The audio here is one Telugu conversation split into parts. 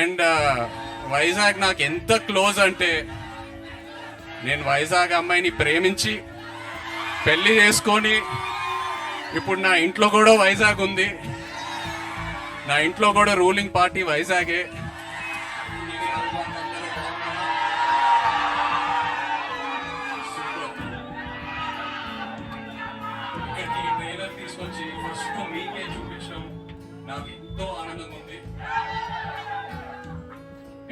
అండ్ వైజాగ్ నాకు ఎంత క్లోజ్ అంటే, నేను వైజాగ్ అమ్మాయిని ప్రేమించి పెళ్లి చేసుకొని ఇప్పుడు నా ఇంట్లో కూడా వైజాగ్ ఉంది. నా ఇంట్లో కూడా రూలింగ్ పార్టీ వైజాగే. ట్రైలర్ తీసుకొచ్చి ఫస్ట్ మీకే చూపించడం నాకు ఎంతో ఆనందంగా ఉంది.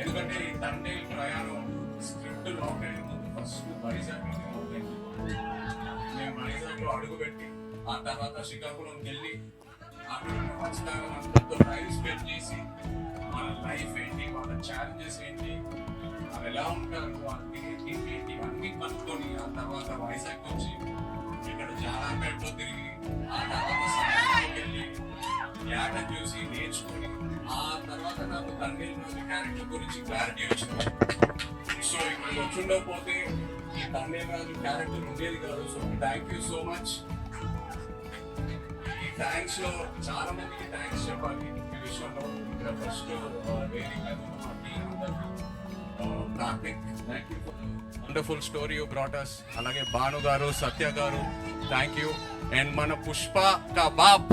ఎందుకంటే ఈ తండ్రి ప్రయాణం స్క్రిప్ట్ లాక్ అయిన ముందు ఫస్ట్ వైజాగ్ మేము వైజాగ్ లో అడుగుపెట్టి ఆ తర్వాత శ్రీకాకుళంకి వెళ్ళి అక్కడ టైం స్పెండ్ చేసి మన లైఫ్ ఏంటి, వాళ్ళ ఛాలెంజెస్ ఏంటి, వాళ్ళు ఎలా ఉంటారు, వాళ్ళ థింకింగ్ ఏంటి, అన్ని కనుక్కొని ఆ తర్వాత వైజాగ్ వచ్చి ఇక్కడ జాలాపేటలో తిరిగి ఆ తర్వాత సముద్రంలోకి వెళ్ళి యాట చూసి నేర్చుకుని ఆ తర్వాత నాకు తండ్రి క్యారెక్టర్ గురించి క్లారిటీ వచ్చింది. సో ఇక్కడ వచ్చుండకపోతే ఈ తండ్రి రాజు క్యారెక్టర్ ఉండేది కాదు. So thank you so much. ఈ థ్యాంక్స్ లో చాలా మందికి థ్యాంక్స్ చెప్పాలి ఈ విషయంలో. ఇక్కడ ఫస్ట్ వేదిక Karthik, thank you for wonderful story you brought us. అలాగే భాను గారు, సత్య గారు, థ్యాంక్ యూ. అండ్ మన పుష్ప కా బాప్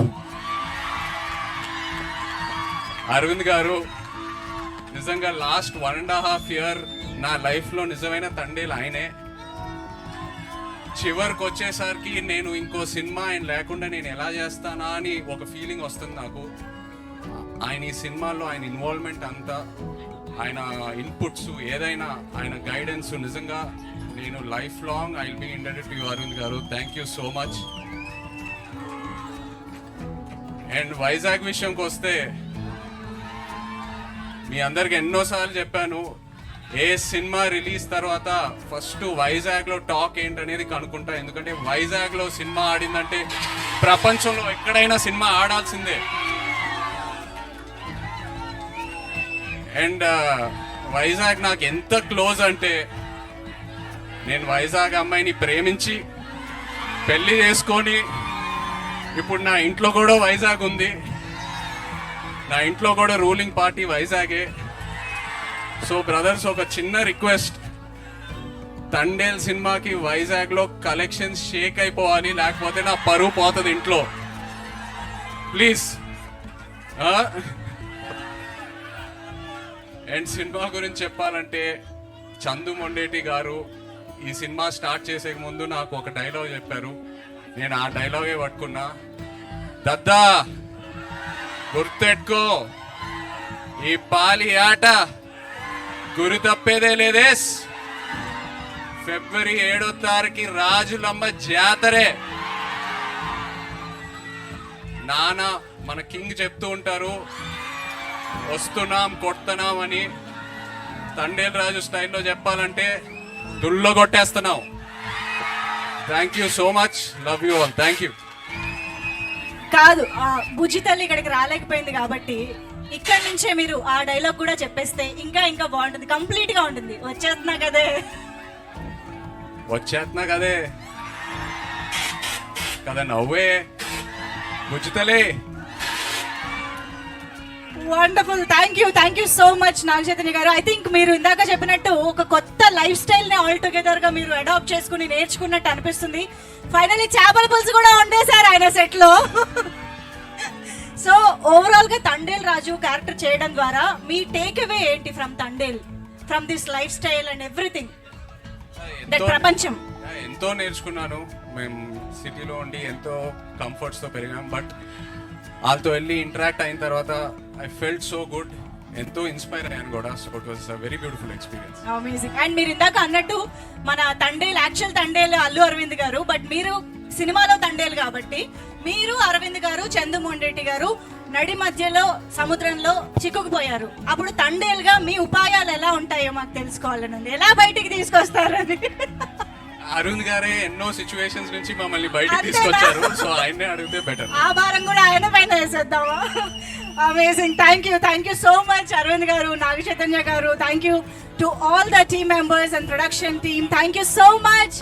అరవింద్ గారు, నిజంగా లాస్ట్ 1.5 year నా లైఫ్ లో నిజమైన తండేలు ఆయనే. చివరికి వచ్చేసరికి నేను ఇంకో సినిమా ఆయన లేకుండా నేను ఎలా చేస్తానా అని ఒక ఫీలింగ్ వస్తుంది నాకు. ఆయన ఈ సినిమాలో ఆయన ఇన్వాల్వ్మెంట్ అంతా, ఆయన ఇన్పుట్స్, ఏదైనా ఆయన గైడెన్స్, నిజంగా నేను life long I will be indebted to you Aravind garu. Thank you so much. And Vizag విషయంకి వస్తే, మీ అందరికి ఎన్నోసార్లు చెప్పాను, ఏ సినిమా రిలీజ్ తర్వాత ఫస్ట్ వైజాగ్ లో టాక్ ఏంటనేది కనుక్కుంటా. ఎందుకంటే వైజాగ్ లో సినిమా ఆడిందంటే ప్రపంచంలో ఎక్కడైనా సినిమా ఆడాల్సిందే. అండ్ వైజాగ్ నాకు ఎంత క్లోజ్ అంటే, నేను వైజాగ్ అమ్మాయిని ప్రేమించి పెళ్లి చేసుకొని ఇప్పుడు నా ఇంట్లో కూడా వైజాగ్ ఉంది. నా ఇంట్లో కూడా రూలింగ్ పార్టీ వైజాగే. సో బ్రదర్స్, ఒక చిన్న రిక్వెస్ట్, తండేల్ సినిమాకి వైజాగ్ లో కలెక్షన్స్ షేక్ అయిపోవాలి, లేకపోతే నా పరువు పోతుంది ఇంట్లో. ప్లీజ్. అండ్ సినిమా గురించి చెప్పాలంటే, చందు మొండేటి గారు ఈ సినిమా స్టార్ట్ చేసే ముందు నాకు ఒక డైలాగ్ చెప్పారు. నేను ఆ డైలాగే పట్టుకున్నా. దద్దా గుర్తెట్టుకో, ఈ పాలి ఆట గురి తప్పేదే లేదేస్. February 7వ రాజులమ్మ జాతరే. నాన్న మన కింగ్ చెప్తూ ఉంటారు, వస్తున్నాం కొడుతున్నాం అని. తండేల్ రాజు స్టైల్లో చెప్పాలంటే దుల్లో కొట్టేస్తున్నాం. Thank you so much. Love you all. Thank you. కాదు, బుజ్జి తల్లి ఇక్కడికి రాలేకపోయింది కాబట్టి ఇక్కడ నుంచే మీరు ఆ డైలాగ్ కూడా చెప్పేస్తే ఇంకా ఇంకా బాగుంటుంది, కంప్లీట్ గా ఉంటుంది. వచ్చేస్తున్నా కదే కదా నవ్వే బుజ్జి తల్లి. Wonderful. Thank you so much Naga Chaitanya garu. I think మీరు ఇందాక చెప్పినట్టు ఒక కొత్త లైఫ్ స్టైల్ ని ఆల్ టుగెదర్ గా మీరు అడాప్ట్ చేసుకుని నేర్చుకున్నట్టు అనిపిస్తుంది. ఫైనల్లీ చేపల పులుసు కూడా ఉండేశారు ఆయన సెట్ లో. సో ఓవరాల్ గా తండేల్ రాజు క్యారెక్టర్ చేయడం ద్వారా మీ టేక్ అవే ఏంటి from Thandel, from this life style and everything, that ప్రపంచం? ఎంతో నేర్చుకున్నాను. మేము సిటీలో ఉండి ఎంతో కంఫర్ట్స్ తో పెరిగాం. బట్ వాళ్ళతో వెళ్ళి ఇంటరాక్ట్ అయిన తర్వాత ఐ ఫెల్ట్ సో గుడ్. ఎంతో ఇన్స్పైర్ అయ్యాను కూడా. So it was very beautiful experience. Amazing. And మీరు ఇందాక అన్నట్టు మన తండేల్, యాక్చువల్ తండేల్ అల్లు అరవింద్ గారు, బట్ మీరు సినిమాలో తండేల్ కాబట్టి మీరు అరవింద్ గారు, చందు మొండేటి గారు నడి మధ్యలో సముద్రంలో చిక్కుకుపోయారు. అప్పుడు తండేల్ గా మీ ఉపాయాలు ఎలా ఉంటాయో మాకు తెలుసుకోవాలని, ఎలా బయటికి తీసుకొస్తారని. అరుణ్ గారే ఎన్నో సిచ్యువేషన్స్ నుంచి మమ్మల్ని బయటికి తీసుకొచ్చారు. సో ఆయన్నే అడిగితే బెటర్. ఆ భారం కూడా ఆయన పైన వేసేద్దామా? Amazing. Thank you so much Aravind garu, Naga Chaitanya garu. Thank you to all the team members and production team. Thank you so much.